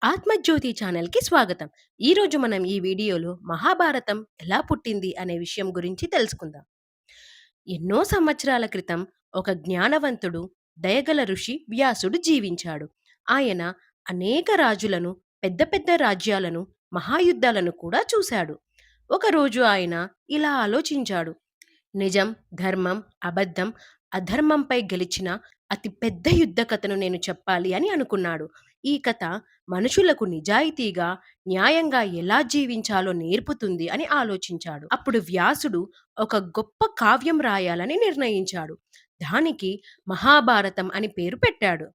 ఆత్మజ్యోతి ఛానల్‌కి స్వాగతం. ఈరోజు మనం ఈ వీడియోలో మహాభారతం ఎలా పుట్టింది అనే విషయం గురించి తెలుసుకుందాం. ఎన్నో సంవత్సరాల క్రితం ఒక జ్ఞానవంతుడు, దయగల ఋషి వ్యాసుడు జీవించాడు. ఆయన అనేక రాజులను, పెద్ద పెద్ద రాజ్యాలను, మహాయుద్ధాలను కూడా చూశాడు. ఒకరోజు ఆయన ఇలా ఆలోచించాడు. నిజం, ధర్మం, అబద్ధం, అధర్మంపై గెలిచిన అతి పెద్ద యుద్ధ కథను నేను చెప్పాలి అని అనుకున్నాడు. ఈ కథ మనుషులకు నిజాయితీగా, న్యాయంగా ఎలా జీవించాలో నేర్పుతుంది అని ఆలోచించాడు. అప్పుడు వ్యాసుడు ఒక గొప్ప కావ్యం రాయాలని నిర్ణయించాడు. దానికి మహాభారతం అని పేరు పెట్టాడు.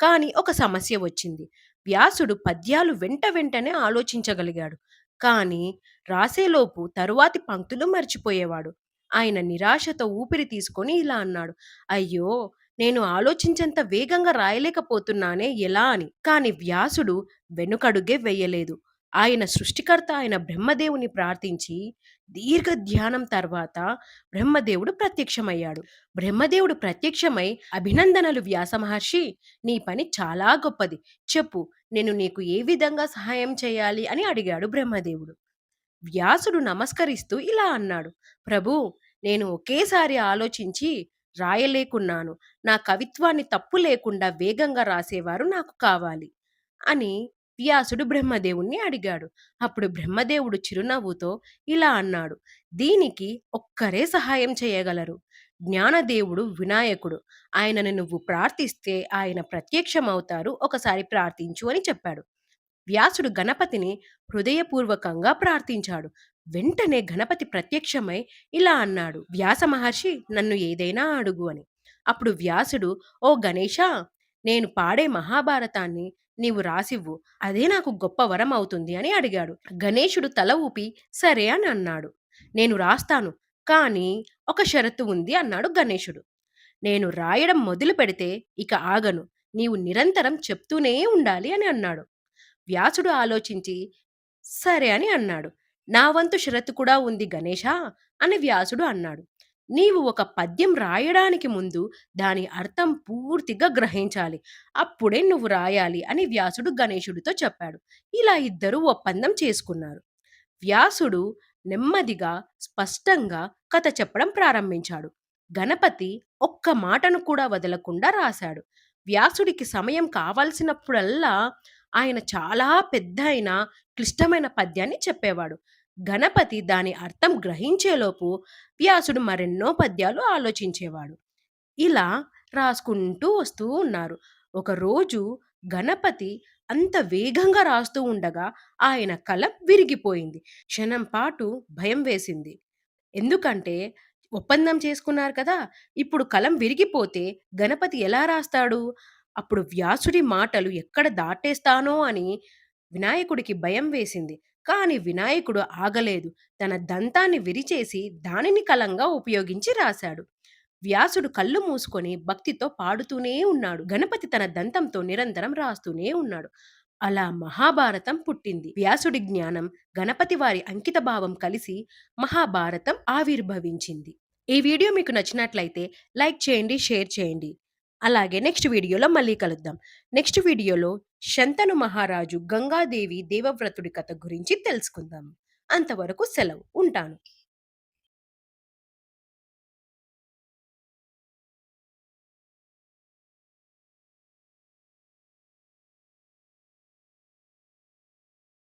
కానీ ఒక సమస్య వచ్చింది. వ్యాసుడు పద్యాలు వెంట వెంటనే ఆలోచించగలిగాడు. కానీ రాసేలోపు తరువాతి పంక్తులు మర్చిపోయేవాడు. ఆయన నిరాశతో ఊపిరి తీసుకొని ఇలా అన్నాడు. అయ్యో, నేను ఆలోచించేంత వేగంగా రాయలేకపోతున్నానే ఎలా అని. కాని వ్యాసుడు వెనుకడుగే వెయ్యలేదు. ఆయన సృష్టికర్త అయిన బ్రహ్మదేవుని ప్రార్థించి దీర్ఘ ధ్యానం తర్వాత బ్రహ్మదేవుడు ప్రత్యక్షమయ్యాడు. బ్రహ్మదేవుడు ప్రత్యక్షమై, అభినందనలు వ్యాస మహర్షి, నీ పని చాలా గొప్పది. చెప్పు, నేను నీకు ఏ విధంగా సహాయం చేయాలి అని అడిగాడు బ్రహ్మదేవుడు. వ్యాసుడు నమస్కరిస్తూ ఇలా అన్నాడు. ప్రభూ, నేను ఒకేసారి ఆలోచించి రాయలేకున్నాను. నా కవిత్వాన్ని తప్పు లేకుండా వేగంగా రాసేవారు నాకు కావాలి అని వ్యాసుడు బ్రహ్మదేవుణ్ణి అడిగాడు. అప్పుడు బ్రహ్మదేవుడు చిరునవ్వుతో ఇలా అన్నాడు. దీనికి ఒక్కరే సహాయం చేయగలరు. జ్ఞానదేవుడు వినాయకుడు. ఆయనను నువ్వు ప్రార్థిస్తే ఆయన ప్రత్యక్షమవుతారు. ఒకసారి ప్రార్థించు అని చెప్పాడు. వ్యాసుడు గణపతిని హృదయపూర్వకంగా ప్రార్థించాడు. వెంటనే గణపతి ప్రత్యక్షమై ఇలా అన్నాడు. వ్యాస మహర్షి, నన్ను ఏదైనా అడుగు అని. అప్పుడు వ్యాసుడు, ఓ గణేశ, నేను పాడే మహాభారతాన్ని నీవు రాసివ్వు. అదే నాకు గొప్ప వరం అవుతుంది అని అడిగాడు. గణేశుడు తల ఊపి సరే అని అన్నాడు. నేను రాస్తాను, కానీ ఒక షరతు ఉంది అన్నాడు గణేశుడు. నేను రాయడం మొదలు పెడితే ఇక ఆగను. నీవు నిరంతరం చెప్తూనే ఉండాలి అని అన్నాడు. వ్యాసుడు ఆలోచించి సరే అని అన్నాడు. నా వంతు షరతు కూడా ఉంది గణేశా అని వ్యాసుడు అన్నాడు. నీవు ఒక పద్యం రాయడానికి ముందు దాని అర్థం పూర్తిగా గ్రహించాలి. అప్పుడే నువ్వు రాయాలి అని వ్యాసుడు గణేశుడితో చెప్పాడు. ఇలా ఇద్దరూ ఒప్పందం చేసుకున్నారు. వ్యాసుడు నెమ్మదిగా, స్పష్టంగా కథ చెప్పడం ప్రారంభించాడు. గణపతి ఒక్క మాటను కూడా వదలకుండా రాశాడు. వ్యాసుడికి సమయం కావాల్సినప్పుడల్లా ఆయన చాలా పెద్దయిన, క్లిష్టమైన పద్యాన్ని చెప్పేవాడు. గణపతి దాని అర్థం గ్రహించేలోపు వ్యాసుడు మరెన్నో పద్యాలు ఆలోచించేవాడు. ఇలా రాసుకుంటూ వస్తూ ఉన్నారు. ఒకరోజు గణపతి అంత వేగంగా రాస్తూ ఉండగా ఆయన కలం విరిగిపోయింది. క్షణం పాటు భయం వేసింది. ఎందుకంటే ఒప్పందం చేసుకున్నారు కదా! ఇప్పుడు కలం విరిగిపోతే గణపతి ఎలా రాస్తాడు? అప్పుడు వ్యాసుడి మాటలు ఎక్కడ దాటేస్తానో అని వినాయకుడికి భయం వేసింది. కానీ వినాయకుడు ఆగలేదు. తన దంతాన్ని విరిచేసి దానిని కలంగా ఉపయోగించి రాశాడు. వ్యాసుడు కళ్ళు మూసుకొని భక్తితో పాడుతూనే ఉన్నాడు. గణపతి తన దంతంతో నిరంతరం రాస్తూనే ఉన్నాడు. అలా మహాభారతం పుట్టింది. వ్యాసుడి జ్ఞానం, గణపతి వారి అంకిత భావం కలిసి మహాభారతం ఆవిర్భవించింది. ఈ వీడియో మీకు నచ్చినట్లయితే లైక్ చేయండి, షేర్ చేయండి. అలాగే నెక్స్ట్ వీడియోలో మళ్ళీ కలుద్దాం. నెక్స్ట్ వీడియోలో శంతను మహారాజు, గంగాదేవి దేవవ్రతుడి కథ గురించి తెలుసుకుందాం. అంతవరకు సెలవు. ఉంటాను.